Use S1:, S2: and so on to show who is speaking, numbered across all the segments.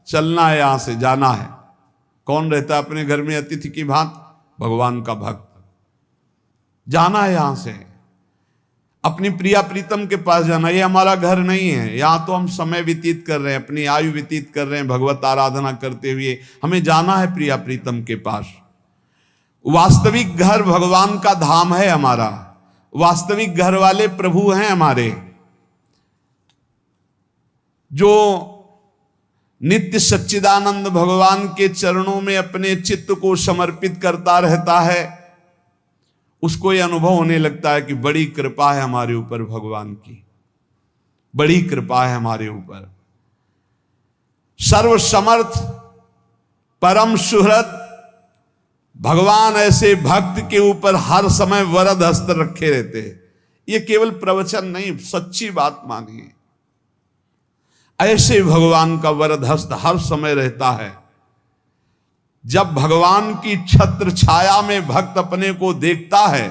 S1: चलना है, यहां से जाना है। कौन रहता है अपने घर में अतिथि की भांति? भगवान का भक्त। जाना है यहां से, अपनी प्रिया प्रीतम के पास जाना। ये हमारा घर नहीं है, यहां तो हम समय व्यतीत कर रहे हैं, अपनी आयु व्यतीत कर रहे हैं भगवत आराधना करते हुए। हमें जाना है प्रिया प्रीतम के पास। वास्तविक घर भगवान का धाम है हमारा, वास्तविक घर वाले प्रभु हैं हमारे, जो नित्य सच्चिदानंद भगवान के चरणों में अपने चित्त को समर्पित करता रहता है। उसको यह अनुभव होने लगता है कि बड़ी कृपा है हमारे ऊपर भगवान की, बड़ी कृपा है हमारे ऊपर। सर्वसमर्थ परम सुहृद भगवान ऐसे भक्त के ऊपर हर समय वरद हस्त रखे रहते हैं। ये केवल प्रवचन नहीं, सच्ची बात मानिए। ऐसे भगवान का वरद हस्त हर समय रहता है। जब भगवान की छत्र छाया में भक्त अपने को देखता है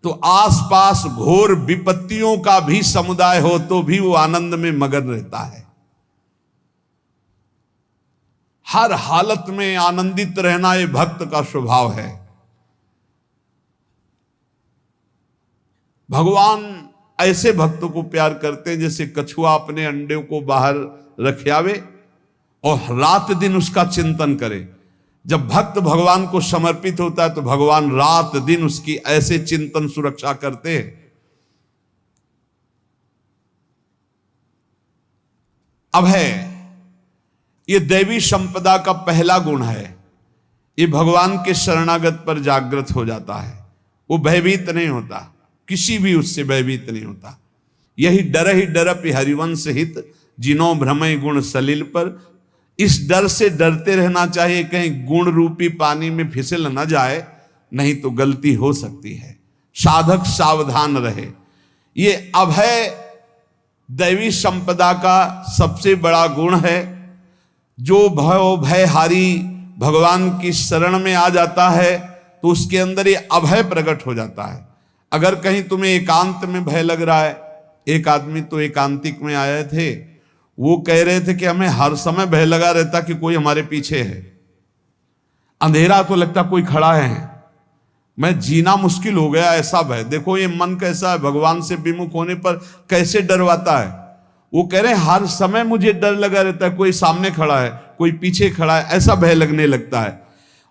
S1: तो आसपास घोर विपत्तियों का भी समुदाय हो तो भी वो आनंद में मगन रहता है। हर हालत में आनंदित रहना ये भक्त का स्वभाव है। भगवान ऐसे भक्तों को प्यार करते हैं जैसे कछुआ अपने अंडे को बाहर रख आवे और रात दिन उसका चिंतन करे। जब भक्त भगवान को समर्पित होता है तो भगवान रात दिन उसकी ऐसे चिंतन सुरक्षा करते हैं। अभय, ये दैवी संपदा का पहला गुण है। ये भगवान के शरणागत पर जागृत हो जाता है, वो भयभीत नहीं होता, किसी भी उससे भयभीत नहीं होता। यही डर ही डरप हरिवंश हित, जिनो भ्रमय गुण सलिल पर। इस डर से डरते रहना चाहिए कहीं गुण रूपी पानी में फिसल न जाए, नहीं तो गलती हो सकती है। साधक सावधान रहे। ये अभय दैवी संपदा का सबसे बड़ा गुण है। जो भयहारी भगवान की शरण में आ जाता है तो उसके अंदर ये अभय प्रकट हो जाता है। अगर कहीं तुम्हें एकांत में भय लग रहा है, एक आदमी तो एकांतिक में आए थे, वो कह रहे थे कि हमें हर समय भय लगा रहता कि कोई हमारे पीछे है, अंधेरा तो लगता कोई खड़ा है, मैं जीना मुश्किल हो गया, ऐसा भय। देखो ये मन कैसा है, भगवान से विमुख होने पर कैसे डरवाता है। वो कह रहे हैं हर समय मुझे डर लगा रहता है, कोई सामने खड़ा है, कोई पीछे खड़ा है, ऐसा भय लगने लगता है।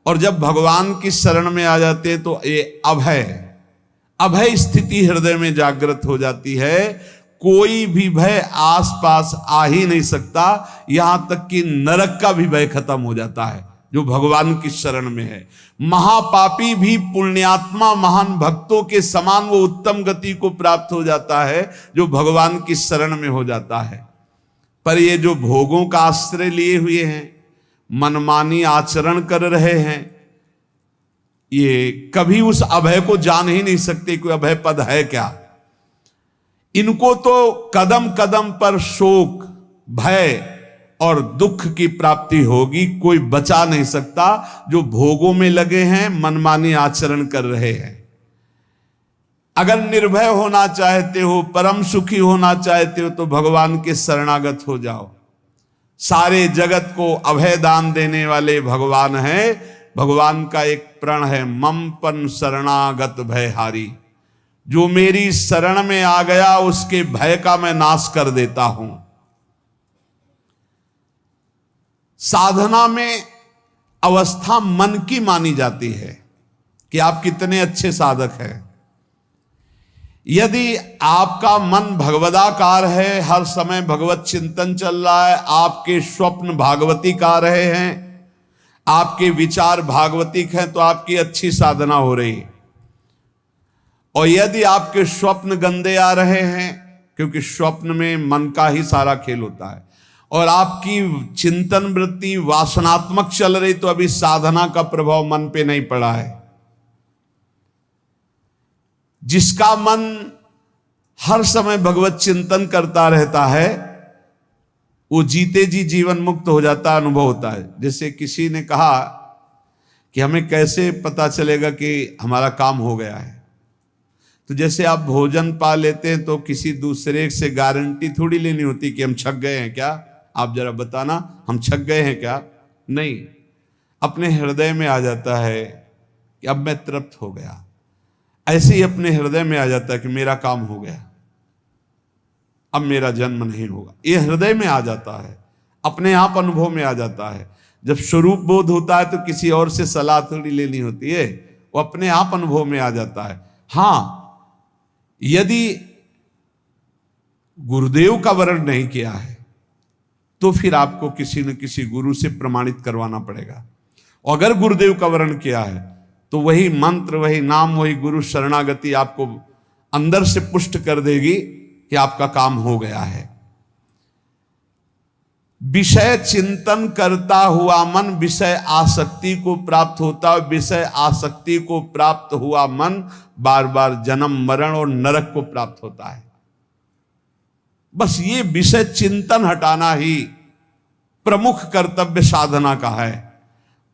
S1: और जब भगवान की शरण में आ जाते हैं तो ये अभय स्थिति हृदय में जागृत हो जाती है। कोई भी भय आसपास आ ही नहीं सकता, यहां तक कि नरक का भी भय खत्म हो जाता है जो भगवान की शरण में है। महापापी भी पुण्यात्मा महान भक्तों के समान वो उत्तम गति को प्राप्त हो जाता है जो भगवान की शरण में हो जाता है। पर ये जो भोगों का आश्रय लिए हुए हैं, मनमानी आचरण कर रहे हैं, ये कभी उस अभय को जान ही नहीं सकते कोई अभय पद है क्या। इनको तो कदम कदम पर शोक, भय और दुख की प्राप्ति होगी, कोई बचा नहीं सकता। जो भोगों में लगे हैं, मनमानी आचरण कर रहे हैं। अगर निर्भय होना चाहते हो, परम सुखी होना चाहते हो तो भगवान के शरणागत हो जाओ। सारे जगत को अभय दान देने वाले भगवान हैं। भगवान का एक प्रण है, ममपन शरणागत भयहारी। जो मेरी शरण में आ गया उसके भय का मैं नाश कर देता हूं। साधना में अवस्था मन की मानी जाती है कि आप कितने अच्छे साधक हैं। यदि आपका मन भगवदाकार है, हर समय भगवत चिंतन चल रहा है, आपके स्वप्न भागवती का रहे हैं, आपके विचार भागवतिक हैं, तो आपकी अच्छी साधना हो रही है। और यदि आपके स्वप्न गंदे आ रहे हैं, क्योंकि स्वप्न में मन का ही सारा खेल होता है, और आपकी चिंतन वृत्ति वासनात्मक चल रही, तो अभी साधना का प्रभाव मन पे नहीं पड़ा है। जिसका मन हर समय भगवत चिंतन करता रहता है वो जीते जी जीवन मुक्त हो जाता, अनुभव होता है। जैसे किसी ने कहा कि हमें कैसे पता चलेगा कि हमारा काम हो गया है, तो जैसे आप भोजन पा लेते हैं तो किसी दूसरे से गारंटी थोड़ी लेनी होती कि हम छक गए हैं क्या, आप जरा बताना, हम छक गए हैं क्या? नहीं, अपने हृदय में आ जाता है कि अब मैं तृप्त हो गया। ऐसे ही अपने हृदय में आ जाता है कि मेरा काम हो गया, अब मेरा जन्म नहीं होगा। ये हृदय में आ जाता है, अपने आप अनुभव में आ जाता है। जब स्वरूप बोध होता है तो किसी और से सलाह थोड़ी लेनी होती है, वो अपने आप अनुभव में आ जाता है। हाँ, यदि गुरुदेव का वर्ण नहीं किया है तो फिर आपको किसी न किसी गुरु से प्रमाणित करवाना पड़ेगा। अगर गुरुदेव का वर्ण किया है तो वही मंत्र, वही नाम, वही गुरु शरणागति आपको अंदर से पुष्ट कर देगी कि आपका काम हो गया है। विषय चिंतन करता हुआ मन विषय आसक्ति को प्राप्त होता है। विषय आसक्ति को प्राप्त हुआ मन बार बार जन्म मरण और नरक को प्राप्त होता है। बस ये विषय चिंतन हटाना ही प्रमुख कर्तव्य साधना का है।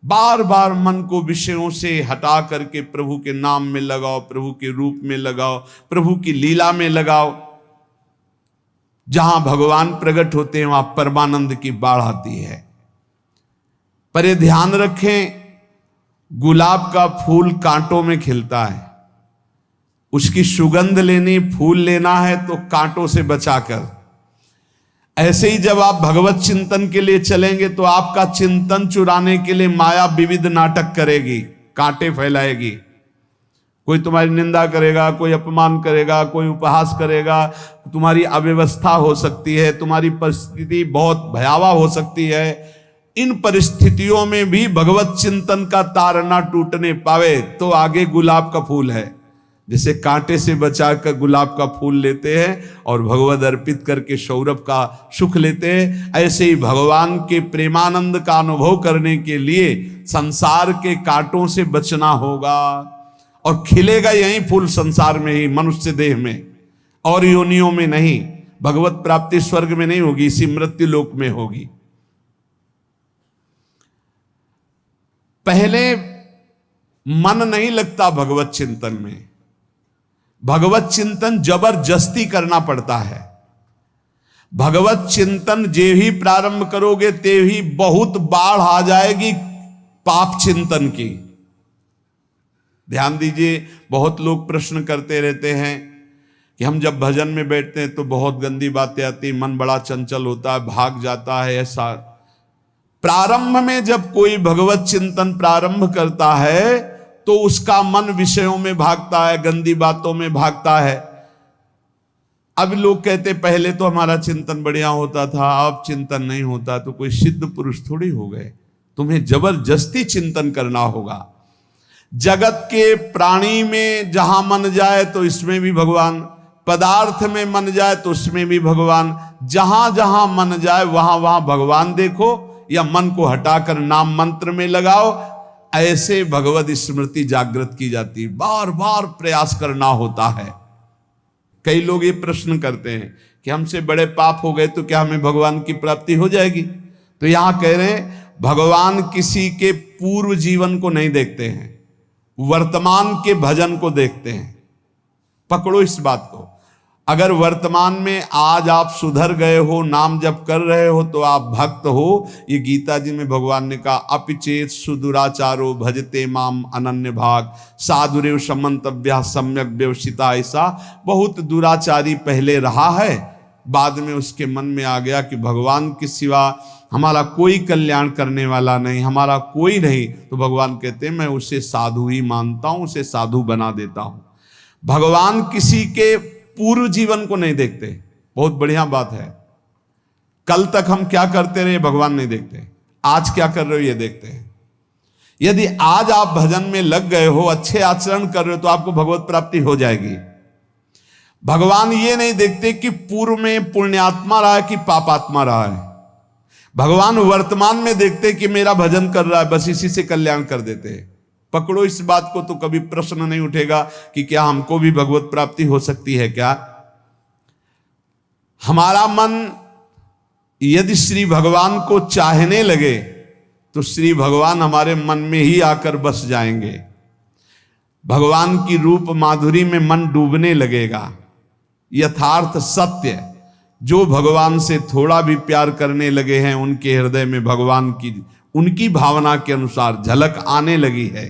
S1: बार बार मन को विषयों से हटा करके प्रभु के नाम में लगाओ, प्रभु के रूप में लगाओ, प्रभु की लीला में लगाओ। जहां भगवान प्रकट होते हैं वहां परमानंद की बाढ़ आती है। पर ये ध्यान रखें, गुलाब का फूल कांटों में खिलता है, उसकी सुगंध लेनी, फूल लेना है तो कांटों से बचाकर। ऐसे ही जब आप भगवत चिंतन के लिए चलेंगे तो आपका चिंतन चुराने के लिए माया विविध नाटक करेगी, कांटे फैलाएगी। कोई तुम्हारी निंदा करेगा, कोई अपमान करेगा, कोई उपहास करेगा, तुम्हारी अव्यवस्था हो सकती है, तुम्हारी परिस्थिति बहुत भयावह हो सकती है। इन परिस्थितियों में भी भगवत चिंतन का तार ना टूटने पावे तो आगे गुलाब का फूल है। जैसे कांटे से बचाकर गुलाब का फूल लेते हैं और भगवद अर्पित करके सौरभ का सुख लेते हैं, ऐसे ही भगवान के प्रेमानंद का अनुभव करने के लिए संसार के कांटों से बचना होगा। और खिलेगा यही फूल संसार में ही, मनुष्य देह में, और योनियों में नहीं। भगवत प्राप्ति स्वर्ग में नहीं होगी, इसी मृत्यु लोक में होगी। पहले मन नहीं लगता भगवत चिंतन में, भगवत चिंतन जबरदस्ती करना पड़ता है। भगवत चिंतन जे ही प्रारंभ करोगे ते ही बहुत बाढ़ आ जाएगी पाप चिंतन की। ध्यान दीजिए, बहुत लोग प्रश्न करते रहते हैं कि हम जब भजन में बैठते हैं तो बहुत गंदी बातें आती, मन बड़ा चंचल होता है, भाग जाता है। ऐसा प्रारंभ में जब कोई भगवत चिंतन प्रारंभ करता है तो उसका मन विषयों में भागता है, गंदी बातों में भागता है। अब लोग कहते पहले तो हमारा चिंतन बढ़िया होता था, अब चिंतन नहीं होता। तो कोई सिद्ध पुरुष थोड़ी हो गए, तुम्हें जबरदस्ती चिंतन करना होगा। जगत के प्राणी में जहां मन जाए तो इसमें भी भगवान, पदार्थ में मन जाए तो उसमें भी भगवान। जहां जहां मन जाए वहां वहां भगवान देखो, या मन को हटाकर नाम मंत्र में लगाओ। ऐसे भगवत स्मृति जागृत की जाती, बार बार प्रयास करना होता है। कई लोग ये प्रश्न करते हैं कि हमसे बड़े पाप हो गए तो क्या हमें भगवान की प्राप्ति हो जाएगी? तो यहां कह रहे हैं भगवान किसी के पूर्व जीवन को नहीं देखते हैं, वर्तमान के भजन को देखते हैं। पकड़ो इस बात को। अगर वर्तमान में आज आप सुधर गए हो, नाम जप कर रहे हो तो आप भक्त हो। ये गीता जी में भगवान ने कहा, अपिचेत सुदुराचारो भजते माम अनन्य भाग साधुरेव समंतव्या सम्यक व्यवसिता। ऐसा बहुत दुराचारी पहले रहा है, बाद में उसके मन में आ गया कि भगवान के सिवा हमारा कोई कल्याण करने वाला नहीं, हमारा कोई नहीं। तो भगवान कहते हैं मैं उसे साधु ही मानता हूं, उसे साधु बना देता हूं। भगवान किसी के पूर्व जीवन को नहीं देखते। बहुत बढ़िया बात है। कल तक हम क्या करते रहे भगवान नहीं देखते, आज क्या कर रहे हो ये देखते हैं। यदि आज आप भजन में लग गए हो, अच्छे आचरण कर रहे हो तो आपको भगवत प्राप्ति हो जाएगी। भगवान ये नहीं देखते कि पूर्व में पुण्यात्मा रहा है कि पापात्मा रहा है। भगवान वर्तमान में देखते कि मेरा भजन कर रहा है, बस इसी से कल्याण कर देते हैं। पकड़ो इस बात को तो कभी प्रश्न नहीं उठेगा कि क्या हमको भी भगवत प्राप्ति हो सकती है क्या। हमारा मन यदि श्री भगवान को चाहने लगे तो श्री भगवान हमारे मन में ही आकर बस जाएंगे। भगवान की रूप माधुरी में मन डूबने लगेगा। यथार्थ सत्य जो भगवान से थोड़ा भी प्यार करने लगे हैं उनके हृदय में भगवान की उनकी भावना के अनुसार झलक आने लगी है।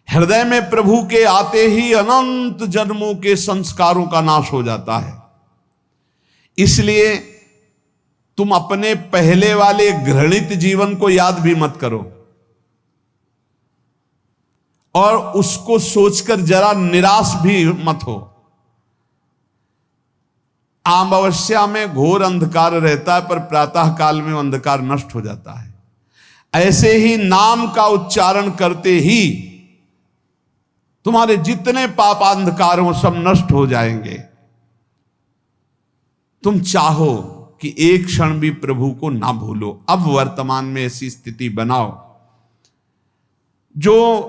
S1: हृदय में प्रभु के आते ही अनंत जन्मों के संस्कारों का नाश हो जाता है। इसलिए तुम अपने पहले वाले घृणित जीवन को याद भी मत करो और उसको सोचकर जरा निराश भी मत हो। अमावस्या में घोर अंधकार रहता है पर प्रातः काल में अंधकार नष्ट हो जाता है। ऐसे ही नाम का उच्चारण करते ही तुम्हारे जितने पाप अंधकार हो सब नष्ट हो जाएंगे। तुम चाहो कि एक क्षण भी प्रभु को ना भूलो। अब वर्तमान में ऐसी स्थिति बनाओ। जो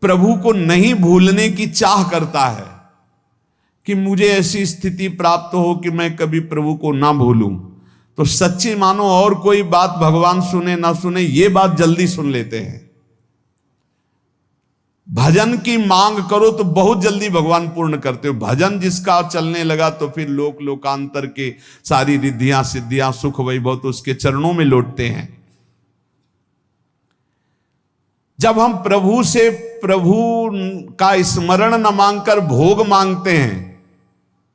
S1: प्रभु को नहीं भूलने की चाह करता है कि मुझे ऐसी स्थिति प्राप्त हो कि मैं कभी प्रभु को ना भूलूं, तो सच्ची मानो और कोई बात भगवान सुने ना सुने ये बात जल्दी सुन लेते हैं। भजन की मांग करो तो बहुत जल्दी भगवान पूर्ण करते हो। भजन जिसका चलने लगा तो फिर लोकांतर के सारी रिद्धियां सिद्धियां सुख वैभव तो उसके चरणों में लौटते हैं। जब हम प्रभु से प्रभु का स्मरण न मांगकर भोग मांगते हैं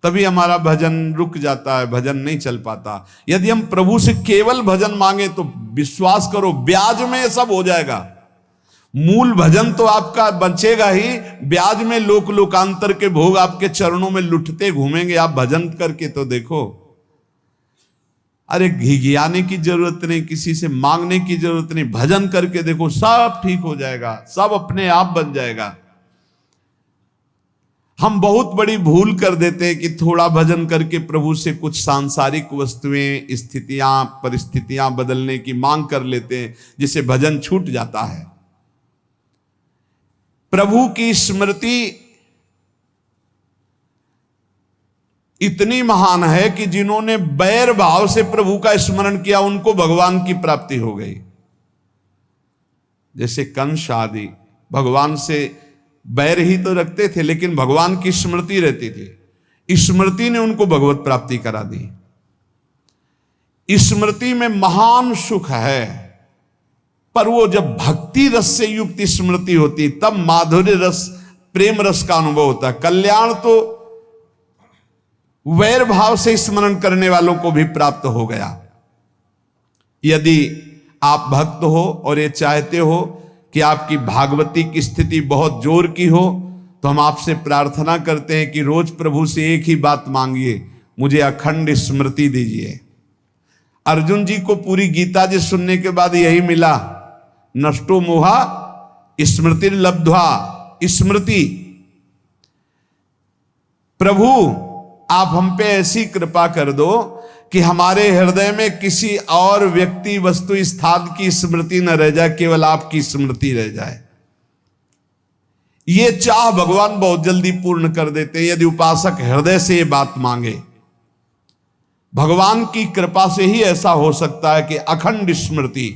S1: तभी हमारा भजन रुक जाता है, भजन नहीं चल पाता। यदि हम प्रभु से केवल भजन मांगे तो विश्वास करो ब्याज में सब हो जाएगा। मूल भजन तो आपका बचेगा ही, ब्याज में लोकांतर के भोग आपके चरणों में लुटते घूमेंगे। आप भजन करके तो देखो। अरे घिघियाने की जरूरत नहीं, किसी से मांगने की जरूरत नहीं, भजन करके देखो सब ठीक हो जाएगा, सब अपने आप बन जाएगा। हम बहुत बड़ी भूल कर देते हैं कि थोड़ा भजन करके प्रभु से कुछ सांसारिक वस्तुएं स्थितियां परिस्थितियां बदलने की मांग कर लेते हैं, जिससे भजन छूट जाता है। प्रभु की स्मृति इतनी महान है कि जिन्होंने बैर भाव से प्रभु का स्मरण किया उनको भगवान की प्राप्ति हो गई। जैसे कंस आदि भगवान से बैर ही तो रखते थे लेकिन भगवान की स्मृति रहती थी। स्मृति ने उनको भगवत प्राप्ति करा दी। स्मृति में महान सुख है, पर वो जब भक्ति रस से युक्त स्मृति होती तब माधुर्य रस प्रेम रस का अनुभव होता है। कल्याण तो वैर भाव से स्मरण करने वालों को भी प्राप्त हो गया। यदि आप भक्त हो और ये चाहते हो कि आपकी भागवती की स्थिति बहुत जोर की हो तो हम आपसे प्रार्थना करते हैं कि रोज प्रभु से एक ही बात मांगिए, मुझे अखंड स्मृति दीजिए। अर्जुन जी को पूरी गीता जी सुनने के बाद यही मिला, नष्टो मोहा स्मृति लब्ध्वा। स्मृति प्रभु आप हम पे ऐसी कृपा कर दो कि हमारे हृदय में किसी और व्यक्ति वस्तु स्थान की स्मृति न रह जाए, केवल आपकी स्मृति रह जाए। ये चाह भगवान बहुत जल्दी पूर्ण कर देते हैं यदि उपासक हृदय से ये बात मांगे। भगवान की कृपा से ही ऐसा हो सकता है कि अखंड स्मृति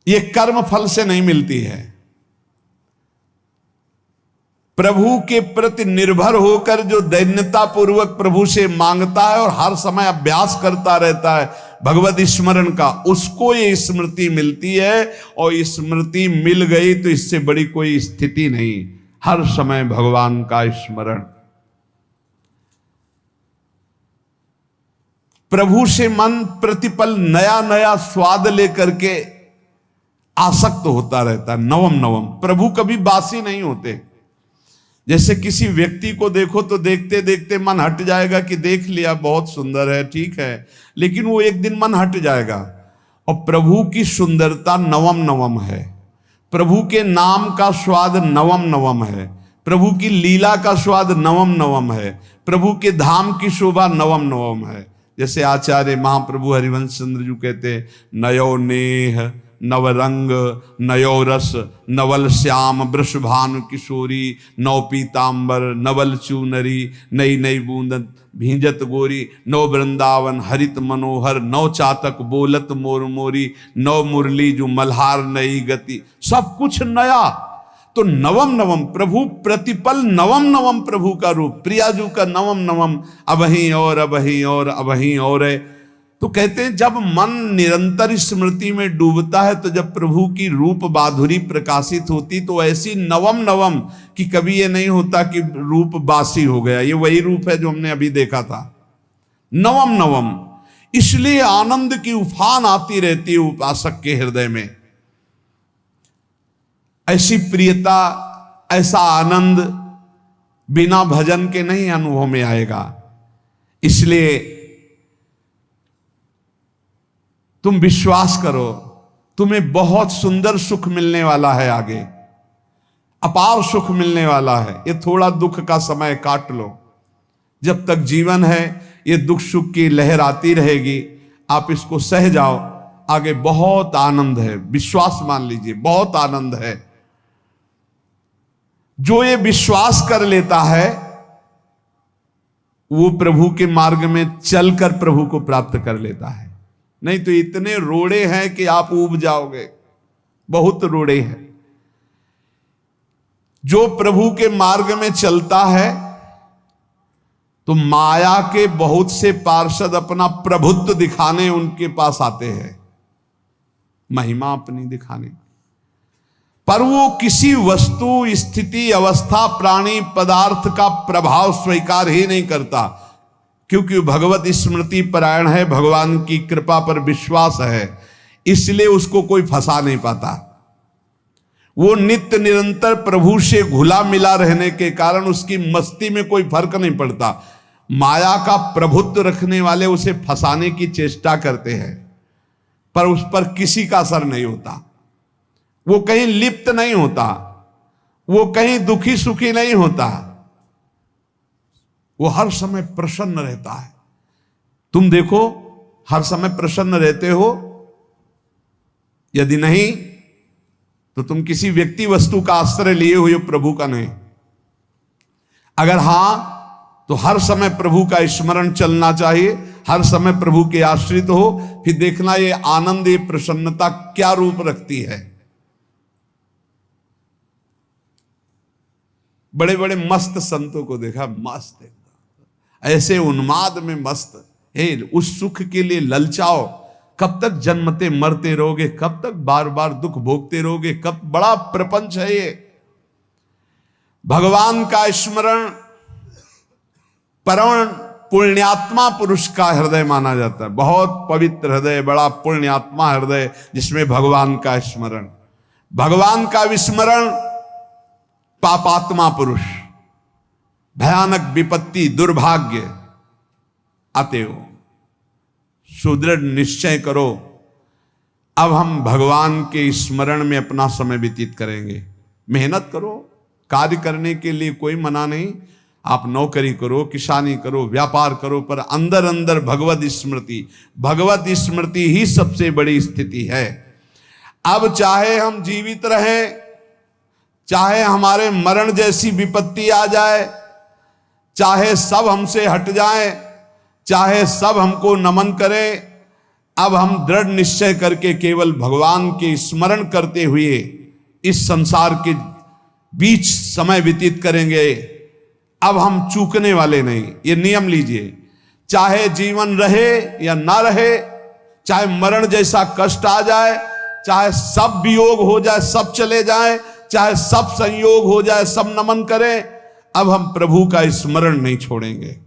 S1: ये कर्म फल से नहीं मिलती है। प्रभु के प्रति निर्भर होकर जो दैन्यता पूर्वक प्रभु से मांगता है और हर समय अभ्यास करता रहता है भगवत स्मरण का, उसको ये स्मृति मिलती है। और स्मृति मिल गई तो इससे बड़ी कोई स्थिति नहीं, हर समय भगवान का स्मरण। प्रभु से मन प्रतिपल नया नया स्वाद लेकर के आसक्त होता रहता है, नवम नवम। प्रभु कभी बासी नहीं होते। जैसे किसी व्यक्ति को देखो तो देखते देखते मन हट जाएगा कि देख लिया बहुत सुंदर है, ठीक है, लेकिन वो एक दिन मन हट जाएगा। और प्रभु की सुंदरता नवम नवम है, प्रभु के नाम का स्वाद नवम नवम है, प्रभु की लीला का स्वाद नवम नवम है, प्रभु के धाम की शोभा नवम नवम है। जैसे आचार्य महाप्रभु हरिवंश चंद्र जी कहते, नयो नेह नवरंग नयो रस नवल श्याम वृषभानु किशोरी नव पीतांबर नवल चूनरी नई नई बूंदन भींजत गोरी नव वृंदावन हरित मनोहर नव चातक बोलत मोर मोरी नव मुरली जो मल्हार नई गति। सब कुछ नया। तो नवम नवम प्रभु प्रतिपल नवम नवम प्रभु का रूप, प्रियाजू का नवम नवम अबहीं और अबहीं और अबहीं और है। तो कहते हैं जब मन निरंतर स्मृति में डूबता है तो जब प्रभु की रूप माधुरी प्रकाशित होती तो ऐसी नवम नवम कि कभी ये नहीं होता कि रूप बासी हो गया, ये वही रूप है जो हमने अभी देखा था, नवम नवम। इसलिए आनंद की उफान आती रहती है उपासक के हृदय में। ऐसी प्रियता, ऐसा आनंद बिना भजन के नहीं अनुभव में आएगा। इसलिए तुम विश्वास करो, तुम्हें बहुत सुंदर सुख मिलने वाला है, आगे अपार सुख मिलने वाला है। ये थोड़ा दुख का समय काट लो, जब तक जीवन है ये दुख सुख की लहर आती रहेगी, आप इसको सह जाओ, आगे बहुत आनंद है, विश्वास मान लीजिए बहुत आनंद है। जो ये विश्वास कर लेता है वो प्रभु के मार्ग में चलकर प्रभु को प्राप्त कर लेता है। नहीं तो इतने रोड़े हैं कि आप ऊब जाओगे, बहुत रोड़े हैं। जो प्रभु के मार्ग में चलता है तो माया के बहुत से पार्षद अपना प्रभुत्व दिखाने उनके पास आते हैं, महिमा अपनी दिखाने, पर वो किसी वस्तु, स्थिति, अवस्था, प्राणी, पदार्थ का प्रभाव स्वीकार ही नहीं करता, क्योंकि भगवत स्मृति परायण है, भगवान की कृपा पर विश्वास है, इसलिए उसको कोई फंसा नहीं पाता। वो नित्य निरंतर प्रभु से घुला मिला रहने के कारण उसकी मस्ती में कोई फर्क नहीं पड़ता। माया का प्रभुत्व रखने वाले उसे फंसाने की चेष्टा करते हैं, पर उस पर किसी का असर नहीं होता, वो कहीं लिप्त नहीं होता, वो कहीं दुखी सुखी नहीं होता, वो हर समय प्रसन्न रहता है। तुम देखो हर समय प्रसन्न रहते हो? यदि नहीं तो तुम किसी व्यक्ति वस्तु का आश्रय लिए हुए हो, प्रभु का नहीं। अगर हां तो हर समय प्रभु का स्मरण चलना चाहिए, हर समय प्रभु के आश्रित हो, फिर देखना ये आनंद, ये प्रसन्नता क्या रूप रखती है। बड़े बड़े मस्त संतों को देखा, मस्त ऐसे उन्माद में मस्त, हे उस सुख के लिए ललचाओ, कब तक जन्मते मरते रहोगे, कब तक बार बार दुख भोगते रहोगे, कब, बड़ा प्रपंच है ये। भगवान का स्मरण परम पुण्यात्मा पुरुष का हृदय माना जाता है, बहुत पवित्र हृदय, बड़ा पुण्यात्मा हृदय जिसमें भगवान का स्मरण। भगवान का विस्मरण पापात्मा पुरुष, भयानक विपत्ति, दुर्भाग्य आते हो। सुदृढ़ निश्चय करो, अब हम भगवान के स्मरण में अपना समय व्यतीत करेंगे। मेहनत करो, कार्य करने के लिए कोई मना नहीं, आप नौकरी करो, किसानी करो, व्यापार करो, पर अंदर अंदर भगवत स्मृति, भगवत स्मृति ही सबसे बड़ी स्थिति है। अब चाहे हम जीवित रहें, चाहे हमारे मरण जैसी विपत्ति आ जाए, चाहे सब हमसे हट जाए, चाहे सब हमको नमन करें, अब हम दृढ़ निश्चय करके केवल भगवान के स्मरण करते हुए इस संसार के बीच समय व्यतीत करेंगे। अब हम चूकने वाले नहीं, ये नियम लीजिए। चाहे जीवन रहे या ना रहे, चाहे मरण जैसा कष्ट आ जाए, चाहे सब वियोग हो जाए, सब चले जाए, चाहे सब संयोग हो जाए, सब नमन करें, अब हम प्रभु का स्मरण नहीं छोड़ेंगे।